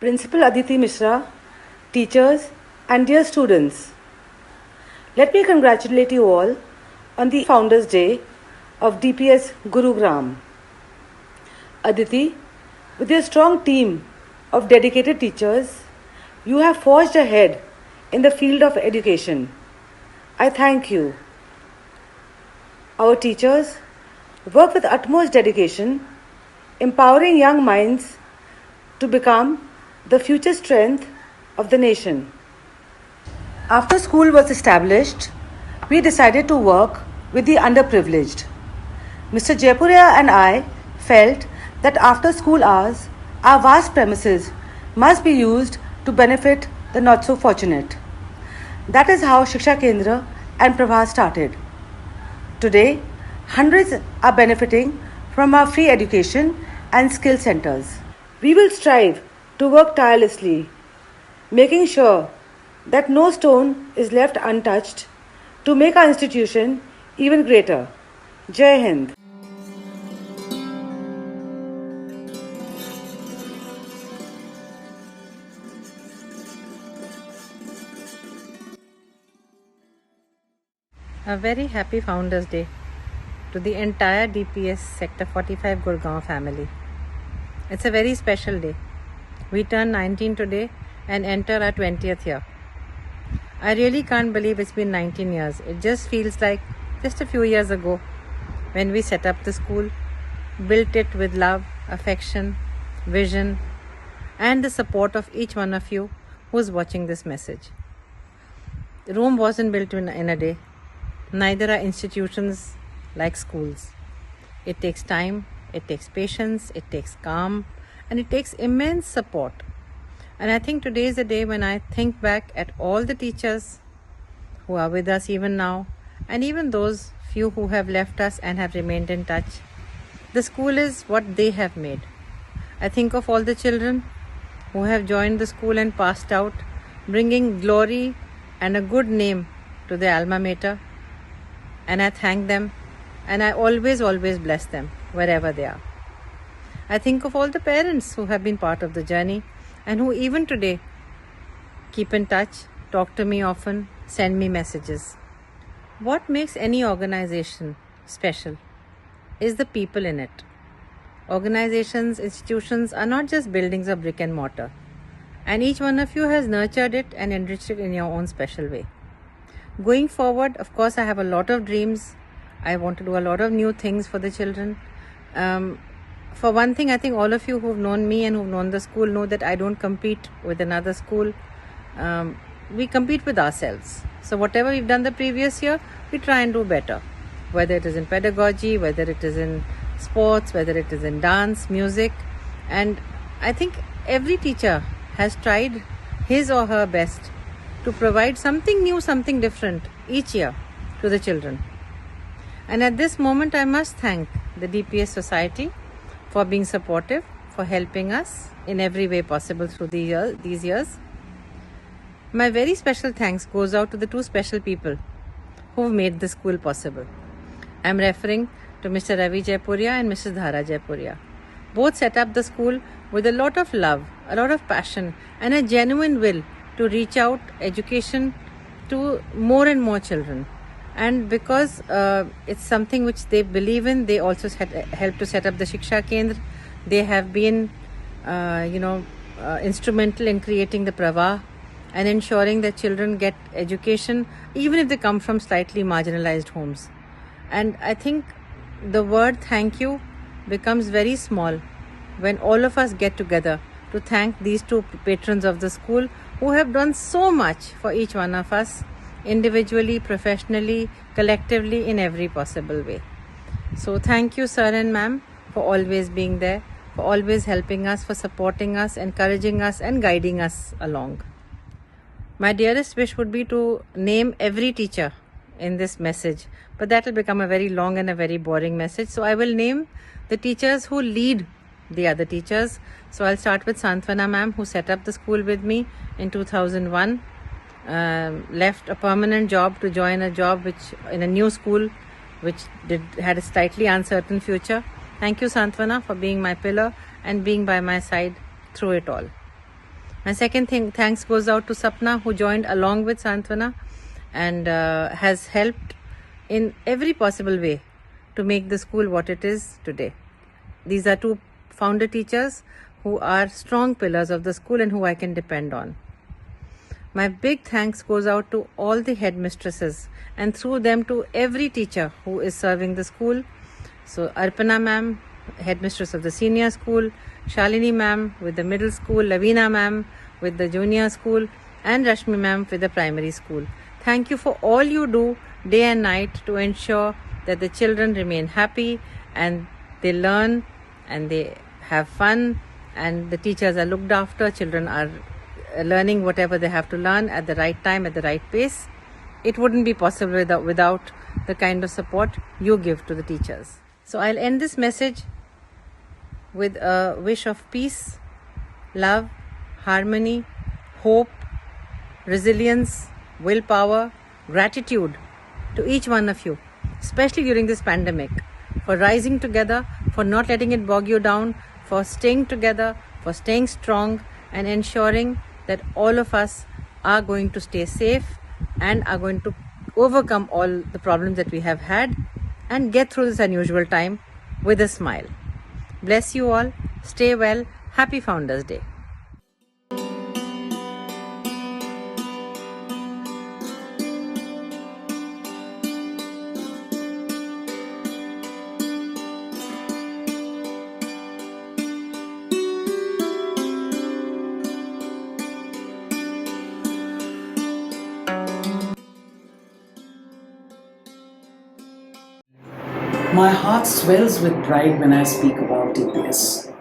Principal Aditi Mishra, teachers and dear students, let me congratulate you all on the Founders Day of DPS Gurugram. Aditi, with your strong team of dedicated teachers, you have forged ahead in the field of education. I thank you. Our teachers work with utmost dedication, empowering young minds to become the future strength of the nation. After school was established, we decided to work with the underprivileged. Mr. Jaipuria and I felt that after school hours, our vast premises must be used to benefit the not so fortunate. That is how Shiksha Kendra and Prabha started. Today, hundreds are benefiting from our free education and skill centers. We will strive to work tirelessly, making sure that no stone is left untouched to make our institution even greater. Jai Hind. A very happy Founders Day to the entire DPS Sector 45 Gurgaon family. It's a very special day. We turn 19 today and enter our 20th year. I really can't believe it's been 19 years. It just feels like just a few years ago when we set up the school, built it with love, affection, vision, and the support of each one of you who's watching this message. Rome wasn't built in a day. Neither are institutions like schools. It takes time, it takes patience, it takes calm, and it takes immense support. And I think today is the day when I think back at all the teachers who are with us even now, and even those few who have left us and have remained in touch. The school is what they have made. I think of all the children who have joined the school and passed out, bringing glory and a good name to the alma mater. And I thank them, and I always bless them wherever they are. I think of all the parents who have been part of the journey and who even today keep in touch, talk to me often, send me messages. What makes any organization special is the people in it. Organizations, institutions are not just buildings of brick and mortar, and each one of you has nurtured it and enriched it in your own special way. Going forward, of course, I have a lot of dreams. I want to do a lot of new things for the children. For one thing, I think all of you who've known me and who've known the school know that I don't compete with another school. We compete with ourselves. So whatever we've done the previous year, we try and do better. Whether it is in pedagogy, whether it is in sports, whether it is in dance, music. And I think every teacher has tried his or her best to provide something new, something different each year to the children. And at this moment, I must thank the DPS Society for being supportive, for helping us in every way possible through these years. My very special thanks goes out to the two special people who made the school possible. I am referring to Mr. Ravi Jaipuria and Mrs. Dhara Jaipuria. Both set up the school with a lot of love, a lot of passion, and a genuine will to reach out education to more and more children. And because it's something which they believe in, they also helped to set up the Shiksha Kendra. They have been, instrumental in creating the Pravah and ensuring that children get education, even if they come from slightly marginalized homes. And I think the word thank you becomes very small when all of us get together to thank these two patrons of the school who have done so much for each one of us, individually, professionally, collectively, in every possible way. So thank you, sir and ma'am, for always being there, for always helping us, for supporting us, encouraging us and guiding us along. My dearest wish would be to name every teacher in this message, but that will become a very long and a very boring message. So I will name the teachers who lead the other teachers. So I'll start with Santvana ma'am, who set up the school with me in 2001, left a permanent job to join a job in a new school which had a slightly uncertain future. Thank you, Santvana, for being my pillar and being by my side through it all. My second thanks goes out to Sapna, who joined along with Santwana and has helped in every possible way to make the school what it is today. These are two founder teachers who are strong pillars of the school and who I can depend on. My big thanks goes out to all the headmistresses and through them to every teacher who is serving the school. So Arpana ma'am, headmistress of the senior school, Shalini ma'am with the middle school, Lavina ma'am with the junior school, and Rashmi ma'am with the primary school. Thank you for all you do day and night to ensure that the children remain happy and they learn and they have fun and the teachers are looked after. Children are learning whatever they have to learn at the right time, at the right pace. It wouldn't be possible without the kind of support you give to the teachers. So I'll end this message with a wish of peace, love, harmony, hope, resilience, willpower, gratitude to each one of you, especially during this pandemic, for rising together, for not letting it bog you down, for staying together, for staying strong and ensuring that all of us are going to stay safe and are going to overcome all the problems that we have had and get through this unusual time with a smile. Bless you all. Stay well. Happy Founders Day. My heart swells with pride when I speak about DPS.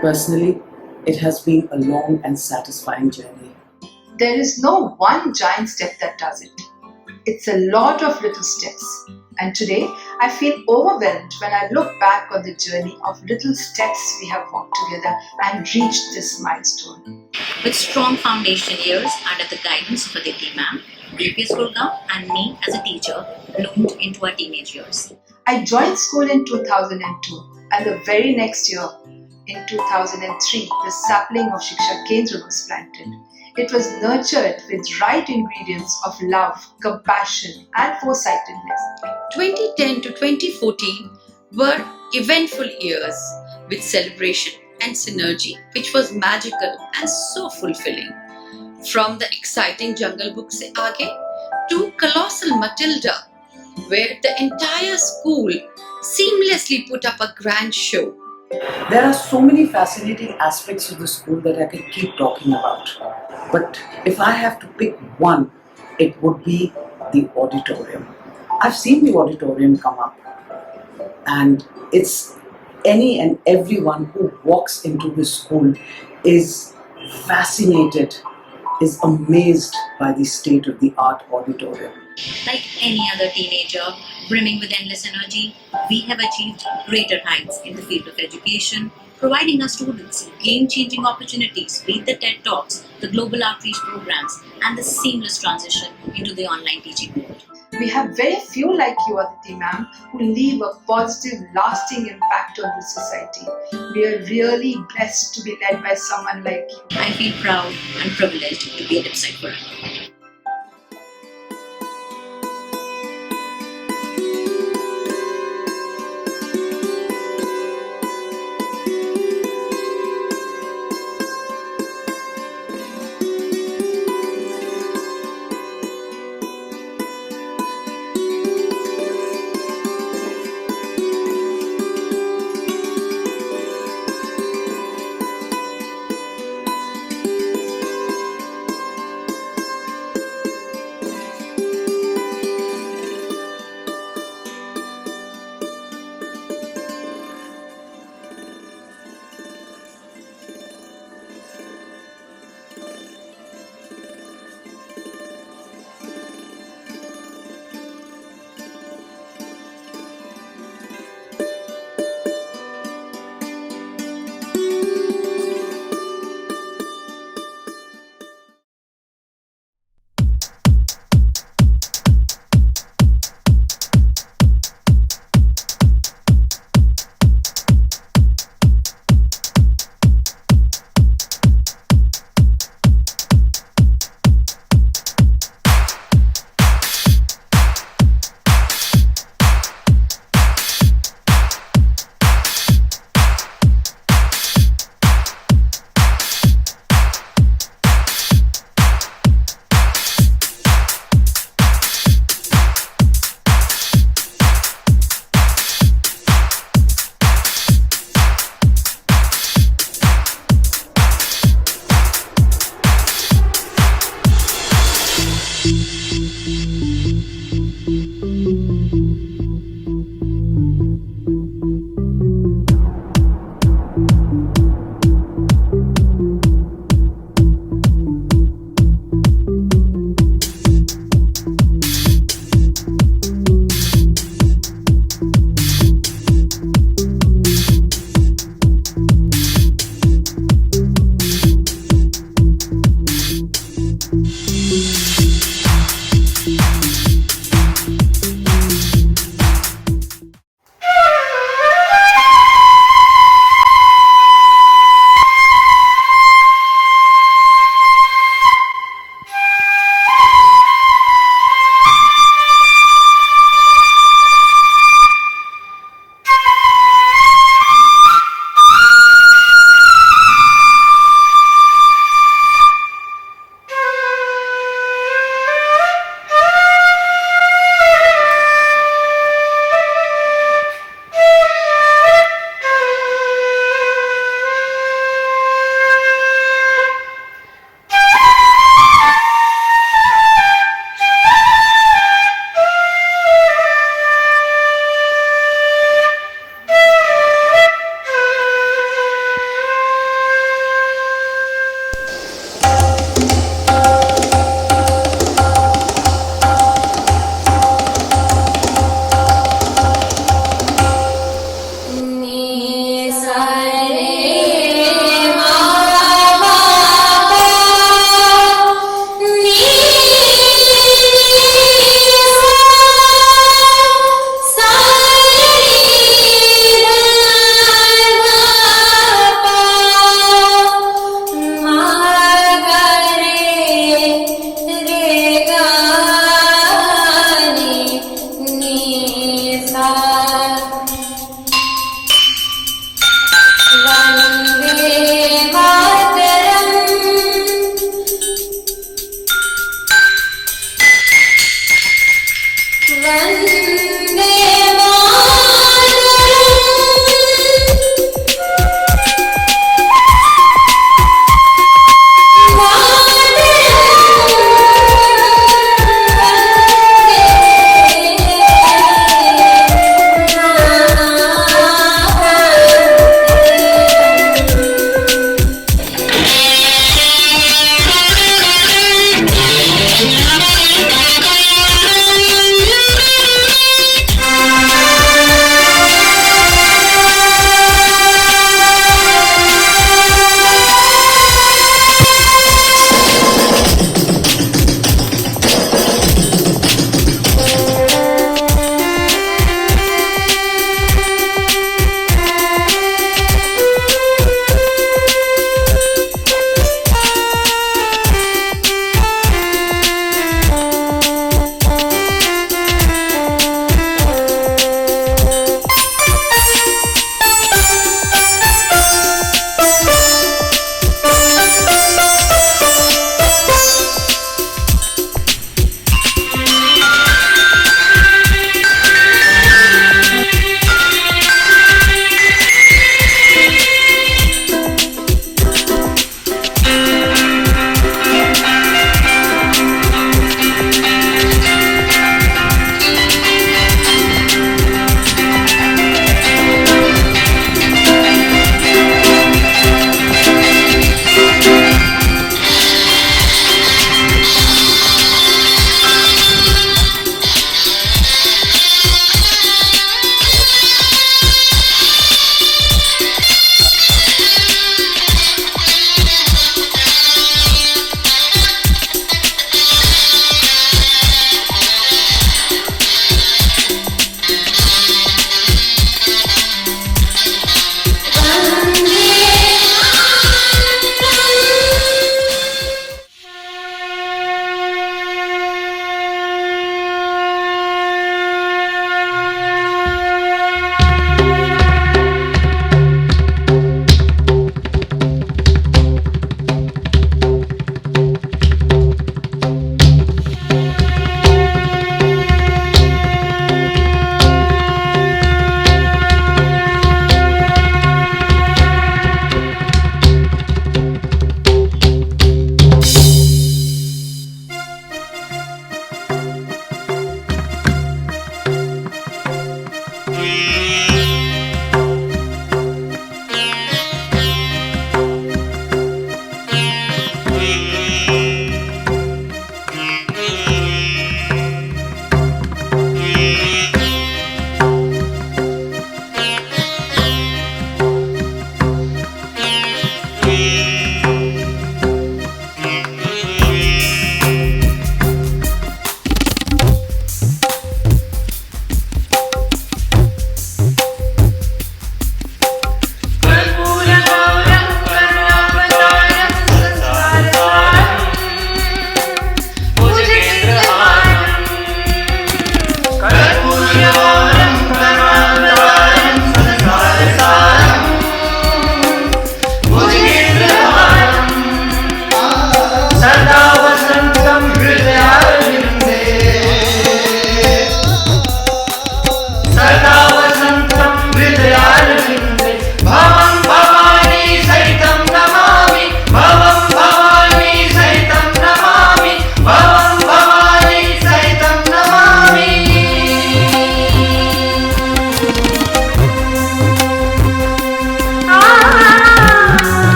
Personally, it has been a long and satisfying journey. There is no one giant step that does it. It's a lot of little steps. And today, I feel overwhelmed when I look back on the journey of little steps we have walked together and reached this milestone. With strong foundation years under the guidance of Aditi ma'am, DPS Gurgaon and me as a teacher bloomed into our teenage years. I joined school in 2002 and the very next year, in 2003, the sapling of Shiksha Kendra was planted. It was nurtured with right ingredients of love, compassion and foresightedness. 2010 to 2014 were eventful years with celebration and synergy, which was magical and so fulfilling. From the exciting Jungle Book Se Aage to Colossal Matilda, where the entire school seamlessly put up a grand show. There are so many fascinating aspects of the school that I could keep talking about. But if I have to pick one, it would be the auditorium. I've seen the auditorium come up, and it's any and everyone who walks into this school is fascinated, is amazed by the state-of-the-art auditorium. Like any other teenager, brimming with endless energy, we have achieved greater heights in the field of education, providing our students game-changing opportunities with the TED Talks, the global outreach programs, and the seamless transition into the online teaching world. We have very few like you, Aditi ma'am, who leave a positive, lasting impact on this society. We are really blessed to be led by someone like you. I feel proud and privileged to be a Lipside forever.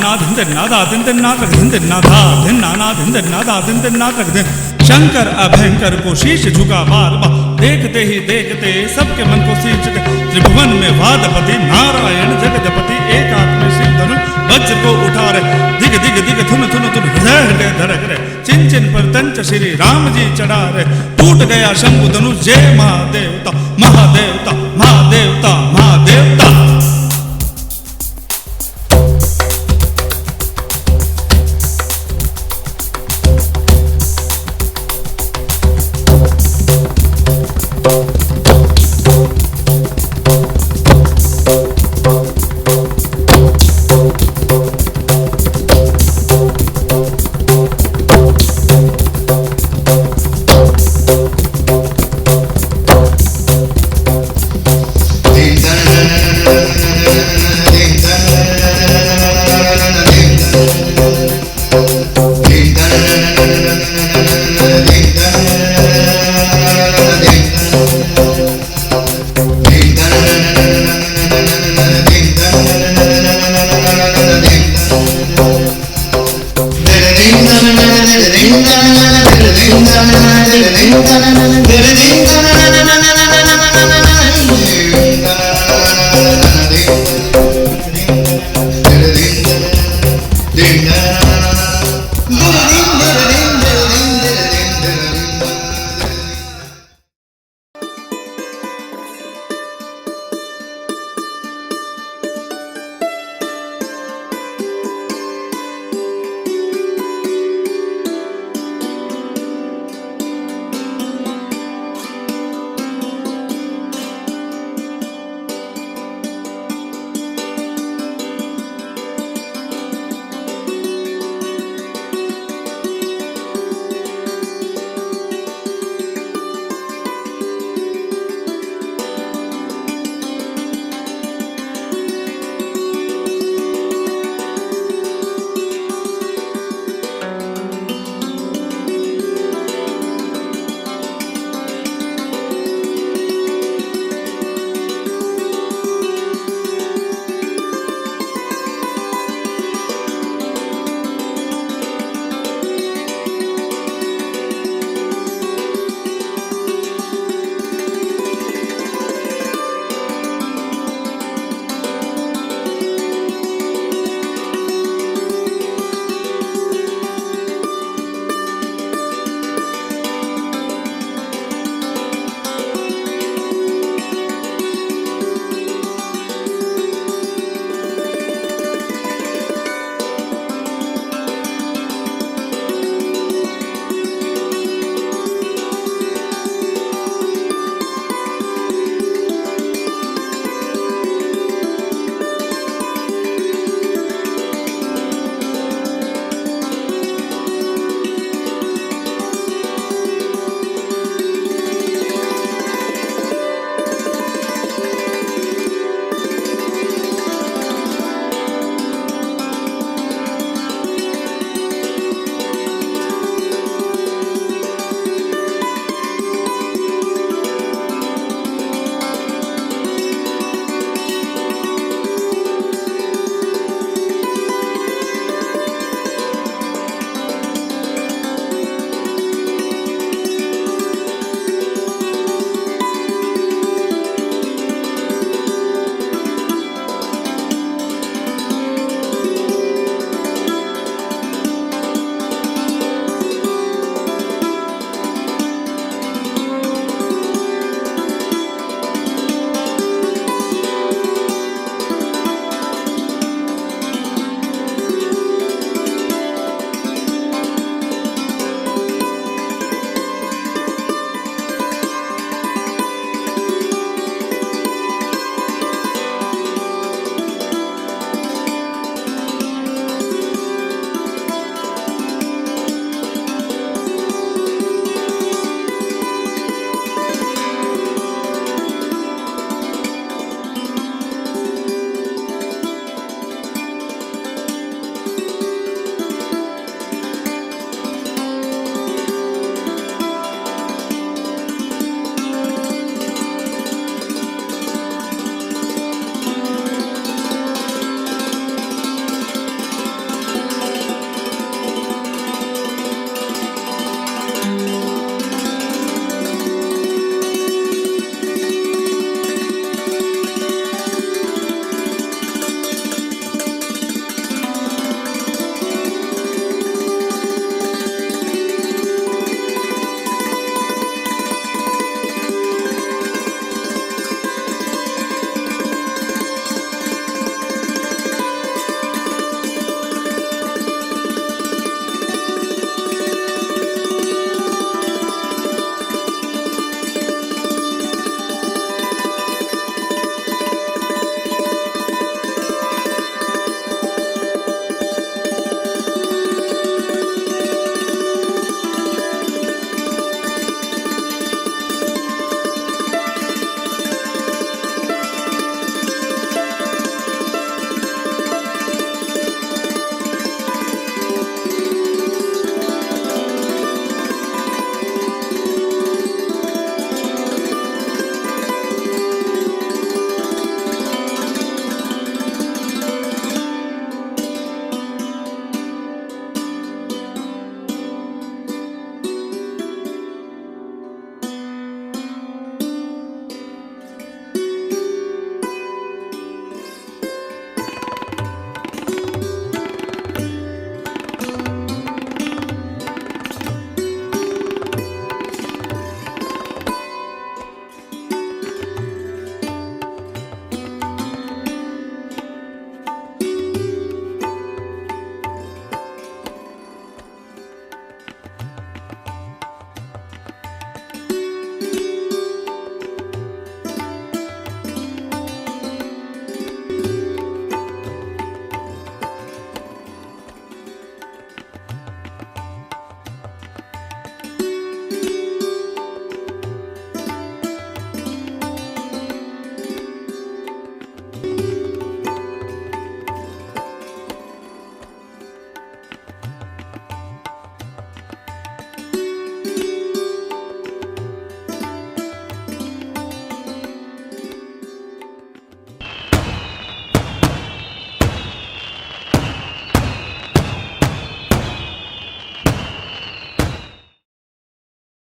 नाना धिन धिन नादा धिन धिन नाटक धिन धिन नादा धिन नाना धिन धिन नादा धिन धिन नाटक धिन। शंकर अभयंकर को शीश झुका बार बार, देखते ही देखते सबके मन को सींचते। त्रिभुवन में वादपति नारायण जगदपति, एक हाथ में सिर धनुष वज्र को उठा रहे। दिग दिग दिग धुन धुन धुन हृदय हृदय धड़क रहे। चिन चिन पर तंच श्री राम जी चढ़ा रहे। टूट गया शंभु धनुष जय महादेवता महादेवता महादेवता महादेवता।